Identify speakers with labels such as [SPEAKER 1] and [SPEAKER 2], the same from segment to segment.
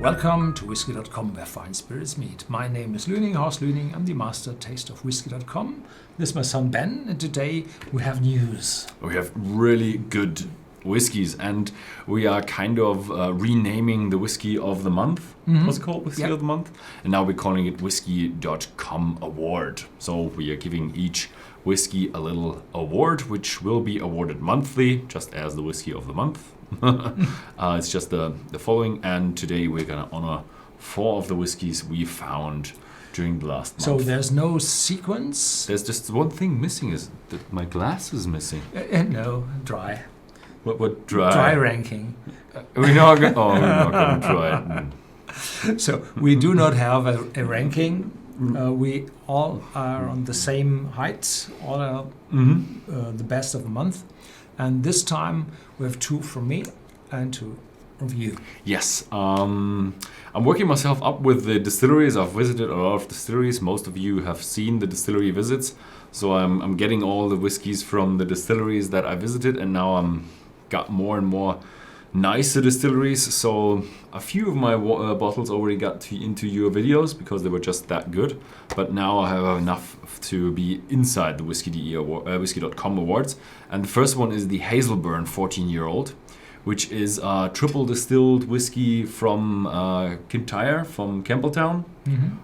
[SPEAKER 1] Welcome to Whisky.com, where fine spirits meet. My name is Luening, Horst Luening. I'm the master taster of Whisky.com. This is my son Ben, and today we have news.
[SPEAKER 2] We have really good whiskies, and we are kind of renaming the Whiskey of the Month.
[SPEAKER 1] Mm-hmm.
[SPEAKER 2] What's it called? Whiskey of the Month? And now we're calling it Whisky.com Award. So we are giving each whiskey a little award, which will be awarded monthly, just as the Whiskey of the Month. It's just the following, and today we're going to honor 4 of the whiskies we found during the last month.
[SPEAKER 1] So there's no sequence?
[SPEAKER 2] There's just one thing missing, is that my glass is missing.
[SPEAKER 1] No, dry.
[SPEAKER 2] What dry?
[SPEAKER 1] Dry ranking.
[SPEAKER 2] We're not going to try it.
[SPEAKER 1] So we do not have a ranking. We all are on the same height. All are the best of the month. And this time we have 2 from me and 2 from you.
[SPEAKER 2] Yes. I'm working myself up with the distilleries. I've visited a lot of distilleries. Most of you have seen the distillery visits. So I'm getting all the whiskies from the distilleries that I visited, and now I'm got more and more nicer distilleries. So a few of my bottles already got into your videos because they were just that good. But now I have enough to be inside the Whisky.com awards. And the first one is the Hazel 14-year-old, which is a triple distilled whiskey from Kintyre, from Campbelltown,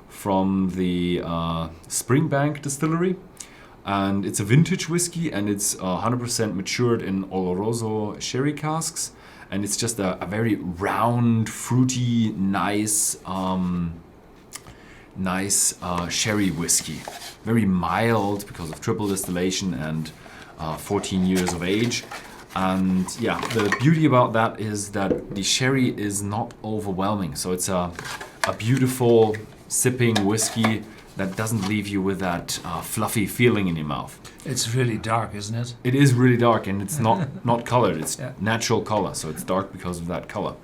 [SPEAKER 2] from the Springbank distillery. And it's a vintage whiskey, and it's 100% matured in Oloroso sherry casks. And it's just a very round, fruity, nice sherry whiskey. Very mild because of triple distillation and 14 years of age. And yeah, the beauty about that is that the sherry is not overwhelming. So it's a beautiful sipping whiskey that doesn't leave you with that fluffy feeling in your mouth.
[SPEAKER 1] It's really dark, isn't it?
[SPEAKER 2] It is really dark, and it's not colored. It's natural color, so it's dark because of that color.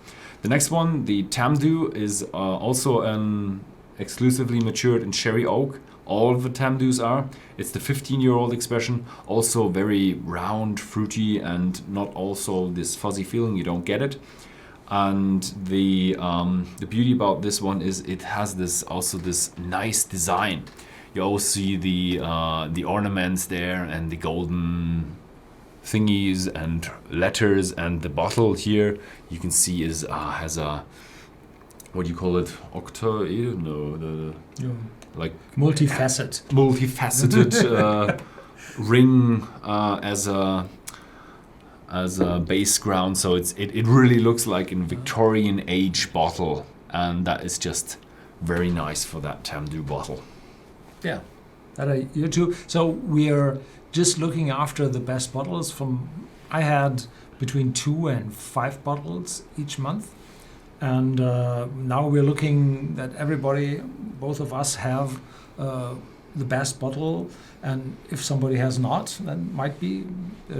[SPEAKER 2] The next one, the Tamdu, is also an exclusively matured in sherry oak. All of the Tamdus are. It's the 15-year-old expression, also very round, fruity, and not also this fuzzy feeling. You don't get it. And the beauty about this one is it has this nice design. You also see the ornaments there and the golden thingies and letters, and the bottle here you can see has a, what do you call it? Like multifaceted ring as a base ground, so it really looks like a Victorian age bottle, and that is just very nice for that Tamdu bottle.
[SPEAKER 1] Yeah, that are you too. So we are just looking after the best bottles from. I had between 2 and 5 bottles each month, and now we're looking that everybody, both of us, have the best bottle. And if somebody has not, then might be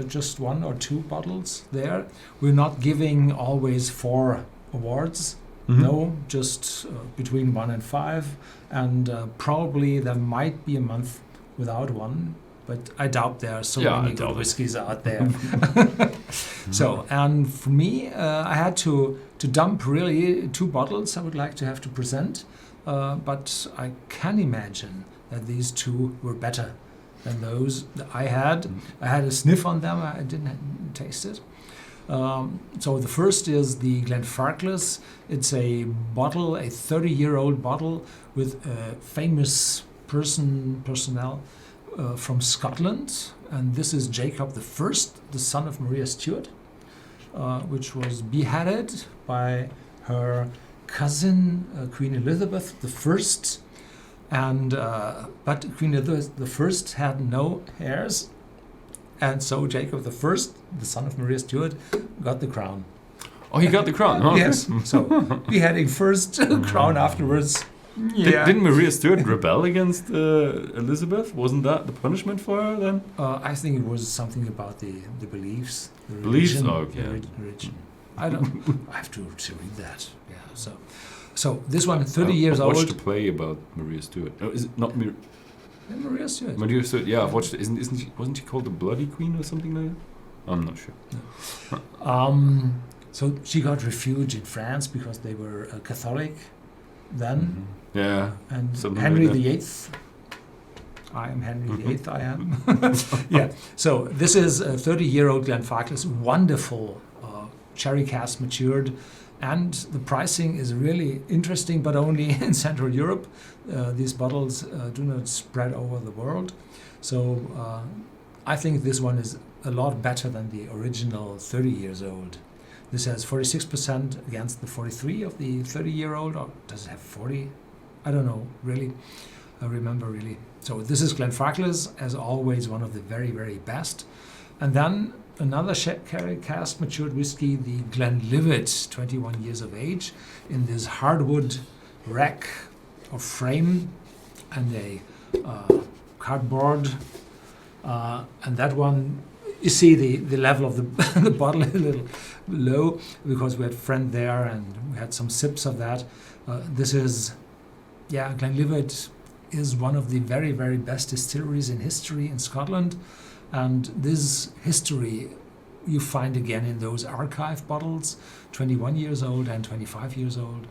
[SPEAKER 1] just 1 or 2 bottles there. We're not giving always 4 awards. No, just between 1 and 5. And probably there might be a month without one, but I doubt there are so many good whiskies out there. So, and for me, I had to dump really 2 bottles I would like to have to present. But I can imagine that these 2 were better than those that I had. I had a sniff on them, I didn't taste it. So the first is the Glen Farkas. It's a bottle, a 30-year-old bottle with a famous personnel from Scotland. And this is Jacob I, the son of Maria Stuart, which was beheaded by her cousin, Queen Elizabeth I. And but Queen Elizabeth I had no heirs, and so Jacob I, the son of Maria Stuart, got the crown.
[SPEAKER 2] Oh, he got the crown, huh?
[SPEAKER 1] Yes. So beheading first, crown afterwards. Yeah.
[SPEAKER 2] Didn't Maria Stuart rebel against Elizabeth? Wasn't that the punishment for her then?
[SPEAKER 1] I think it was something about the beliefs. The
[SPEAKER 2] beliefs?
[SPEAKER 1] Religion,
[SPEAKER 2] Oh, okay.
[SPEAKER 1] Religion. I have to read that. Yeah. So this one, 30 years old.
[SPEAKER 2] I watched a play about Maria Stuart. Oh, is it not
[SPEAKER 1] Maria Stuart?
[SPEAKER 2] Maria Stuart, yeah, I've watched it. Wasn't she called the Bloody Queen or something like that? I'm not sure.
[SPEAKER 1] No. So she got refuge in France because they were Catholic then.
[SPEAKER 2] Yeah.
[SPEAKER 1] And
[SPEAKER 2] Something
[SPEAKER 1] Henry
[SPEAKER 2] like that.
[SPEAKER 1] VIII. I am Henry VIII, I am. Yeah. So this is a 30-year-old Glen Farkas, wonderful cherry cask matured. And the pricing is really interesting, but only in Central Europe. These bottles do not spread over the world. So I think this one is a lot better than the original 30 years old. This has 46% against the 43 of the 30-year-old. Or does it have 40? I don't know, really. I remember, really. So this is Glen Farkas, as always, one of the very, very best. And then another cherry cask matured whiskey, the Glenlivet, 21 years of age, in this hardwood rack or frame and a cardboard. And that one, you see the level of the bottle a little low because we had a friend there and we had some sips of that. This is, Glenlivet is one of the very, very best distilleries in history in Scotland. And this history you find again in those archive bottles, 21 years old and 25 years old.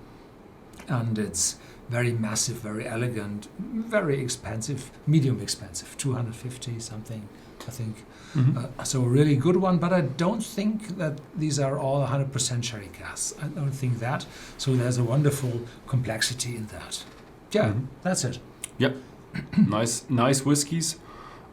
[SPEAKER 1] And it's very massive, very elegant, very expensive, medium expensive, 250 something, I think. So a really good one, but I don't think that these are all 100% sherry casks. I don't think that. So there's a wonderful complexity in that. Yeah, that's it.
[SPEAKER 2] Yep. Nice whiskies.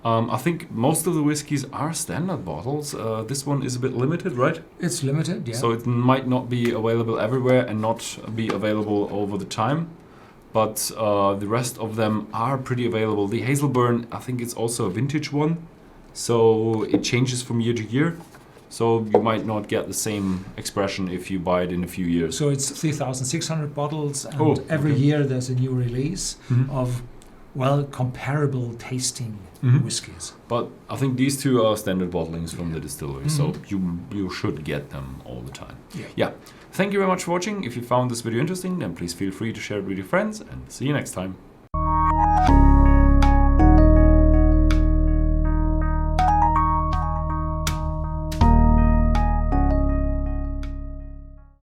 [SPEAKER 2] I think most of the whiskies are standard bottles. This one is a bit limited, right?
[SPEAKER 1] It's limited, yeah.
[SPEAKER 2] So it might not be available everywhere and not be available over the time. But the rest of them are pretty available. The Hazelburn, I think it's also a vintage one. So it changes from year to year. So you might not get the same expression if you buy it in a few years.
[SPEAKER 1] So it's 3,600 bottles, and every year there's a new release of, comparable tasting whiskies.
[SPEAKER 2] But I think these two are standard bottlings from the distillery, so you should get them all the time. Yeah. Thank you very much for watching. If you found this video interesting, then please feel free to share it with your friends, and see you next time.